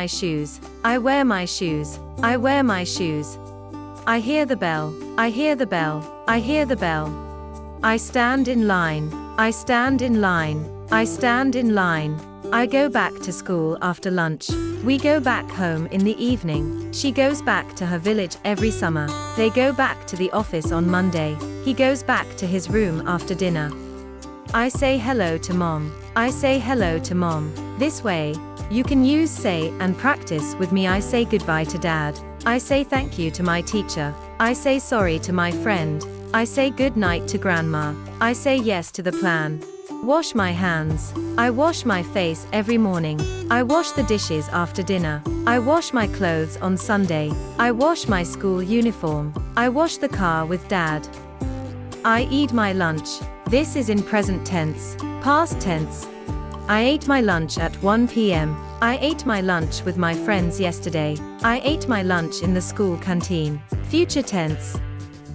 my shoes. I wear my shoes. I wear my shoes. I hear the bell. I hear the bell. I hear the bell. I stand in line. I stand in line. I stand in line. I go back to school after lunch. We go back home in the evening. She goes back to her village every summer. They go back to the office on Monday. He goes back to his room after dinner. I say hello to mom. I say hello to mom. This way, you can use say and practice with me. I say goodbye to dad. I say thank you to my teacher. I say sorry to my friend. I say good night to grandma. I say yes to the plan. Wash my hands. I wash my face every morning. I wash the dishes after dinner. I wash my clothes on Sunday. I wash my school uniform. I wash the car with dad. I eat my lunch. This is in present tense, past tense. I ate my lunch at 1 p.m. I ate my lunch with my friends yesterday. I ate my lunch in the school canteen. Future tense.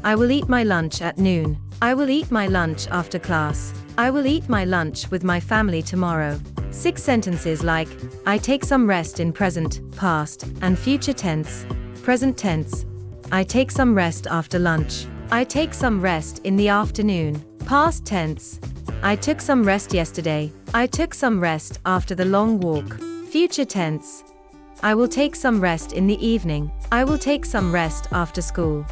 I will eat my lunch at noon. I will eat my lunch after class. I will eat my lunch with my family tomorrow. 6 sentences like, I take some rest in present, past, and future tense. Present tense. I take some rest after lunch. I take some rest in the afternoon. Past tense. I took some rest yesterday. I took some rest after the long walk. Future tense. I will take some rest in the evening. I will take some rest after school.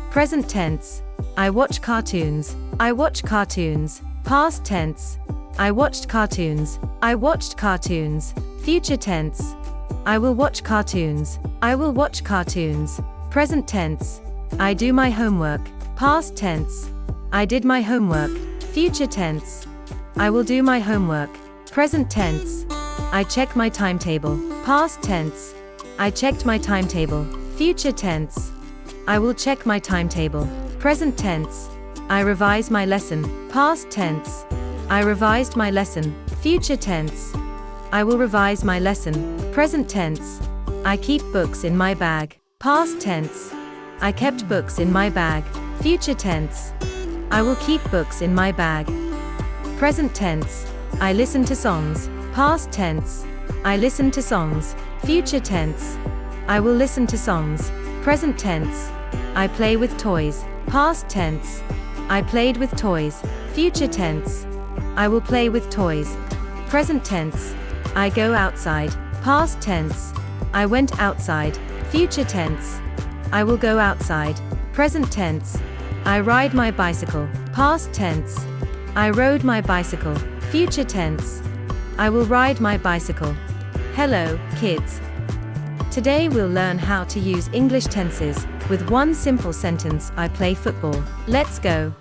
Present tense. I watch cartoons. I watch cartoons. Past tense. I watched cartoons. I watched cartoons. Future tense. I will watch cartoons. I will watch cartoons. Present tense. I do my homework. Past tense. I did my homework. Future tense. I will do my homework. Present tense. I check my timetable. Past tense. I checked my timetable. Future tense. I will check my timetable. Present tense. I revise my lesson. Past tense. I revised my lesson. Future tense. I will revise my lesson. Present tense. I keep books in my bag. Past tense. I kept books in my bag. Future tense. I will keep books in my bag. Present tense. I listen to songs. Past tense. I listen to songs. Future tense. I will listen to songs. Present tense. I play with toys. Past tense. I played with toys. Future tense. I will play with toys. Present tense. I go outside. Past tense. I went outside. Future tense. I will go outside. Present tense. I ride my bicycle. Past tense. I rode my bicycle. Future tense. I will ride my bicycle. Hello, kids. Today we'll learn how to use English tenses with one simple sentence. I play football. Let's go.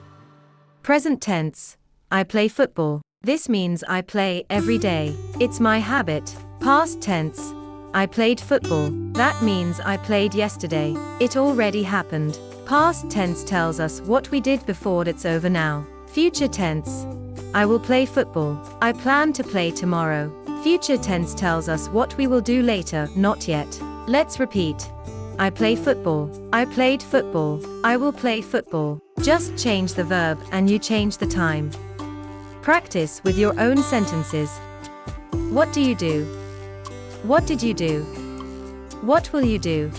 Present tense. I play football. This means I play every day. It's my habit. Past tense. I played football. That means I played yesterday. It already happened. Past tense tells us what we did before. It's over now. Future tense. I will play football. I plan to play tomorrow. Future tense tells us what we will do later, not yet. Let's repeat. I play football. I played football. I will play football. Just change the verb and you change the time. Practice with your own sentences. What do you do? What did you do? What will you do?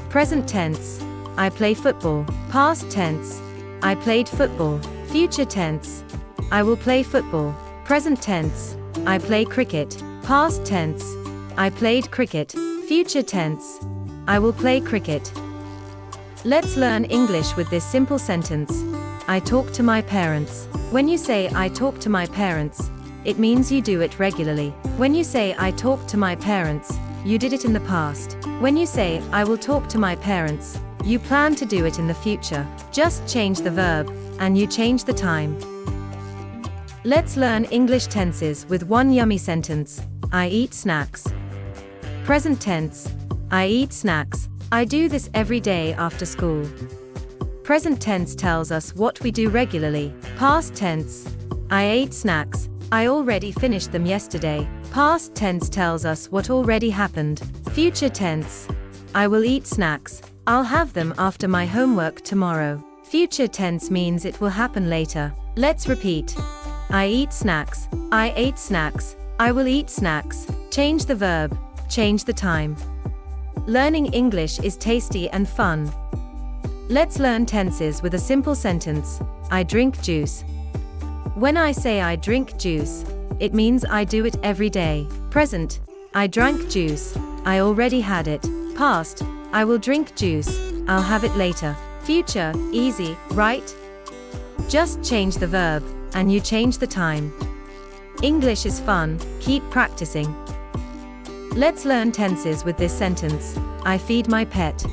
Present tense. I play football. Past tense. I played football. Future tense. I will play football. Present tense. I play cricket. Past tense. I played cricket. Future tense. I will play cricket. Let's learn English with this simple sentence. I talk to my parents. When you say I talk to my parents, it means you do it regularly. When you say I talk to my parents, you did it in the past. When you say I will talk to my parents, you plan to do it in the future. Just change the verb, and you change the time. Let's learn English tenses with one yummy sentence. I eat snacks. Present tense. I eat snacks. I do this every day after school. Present tense tells us what we do regularly. Past tense. I ate snacks. I already finished them yesterday. Past tense tells us what already happened. Future tense. I will eat snacks. I'll have them after my homework tomorrow. Future tense means it will happen later. Let's repeat. I eat snacks. I ate snacks. I will eat snacks. Change the verb, change the time. Learning English is tasty and fun. Let's learn tenses with a simple sentence. I drink juice. When I say I drink juice, it means I do it every day. Present, I drank juice. I already had it. Past, I will drink juice. I'll have it later. Future, easy, right? Just change the verb, and you change the time. English is fun, keep practicing. Let's learn tenses with this sentence. I feed my pet.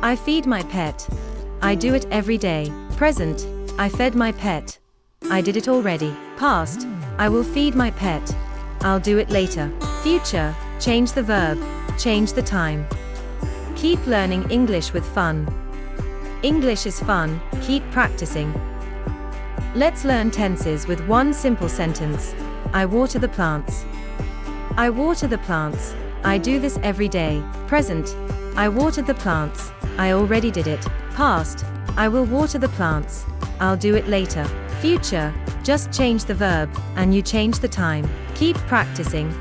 I feed my pet. I do it every day. Present, I fed my pet. I did it already. Past, I will feed my pet. I'll do it later. Future, change the verb, change the time. Keep learning English with fun. English is fun, keep practicing. Let's learn tenses with one simple sentence. I water the plants. I water the plants. I do this every day. Present, I watered the plants. I already did it. Past, I will water the plants. I'll do it later. Future, just change the verb, and you change the time. Keep practicing.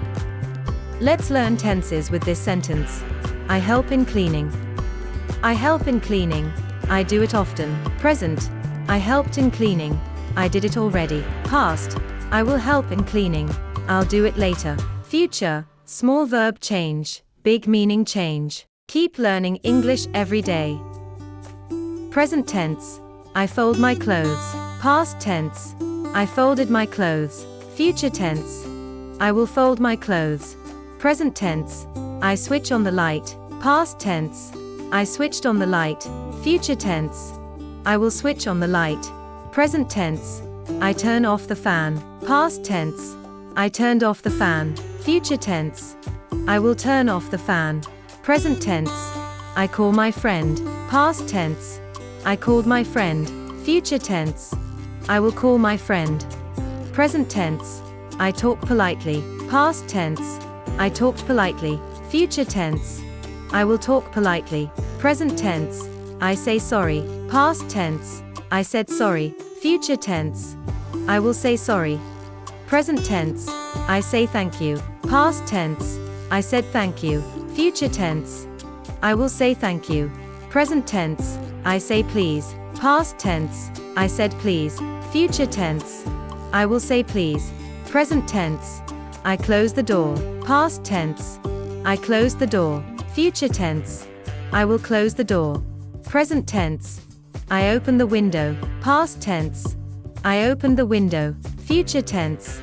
Let's learn tenses with this sentence. I help in cleaning. I help in cleaning. I do it often. Present, I helped in cleaning. I did it already. Past, I will help in cleaning. I'll do it later. Future, small verb change, big meaning change. Keep learning English every day. Present tense, I fold my clothes. Past tense, I folded my clothes. Future tense, I will fold my clothes. Present tense, I switch on the light. Past tense, I switched on the light. Future tense, I will switch on the light. Present tense, I turn off the fan. Past tense, I turned off the fan. Future tense, I will turn off the fan. Present tense, I call my friend. Past tense, I called my friend. Future tense, I will call my friend. Present tense, I talk politely. Past tense, I talked politely. Future tense, I will talk politely. Present tense, I say sorry. Past tense, I said sorry. Future tense, I will say sorry. Present tense, I say thank you. Past tense, I said thank you. Future tense, I will say thank you. Present tense, I say please. Past tense, I said please. Future tense, I will say please. Present tense, I close the door. Past tense, I close the door. Future tense, I will close the door. Present tense, I open the window. Past tense, I opened the window. Future tense,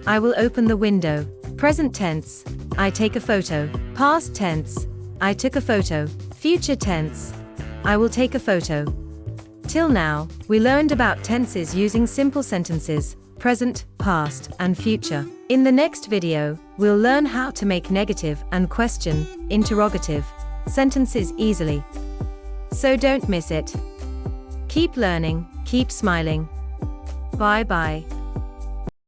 I will open the window. Present tense, I take a photo. Past tense, I took a photo. Future tense, I will take a photo. Till now, we learned about tenses using simple sentences, present, past, and future. In the next video, we'll learn how to make negative and question, interrogative, sentences easily. So don't miss it. Keep learning, keep smiling. Bye bye.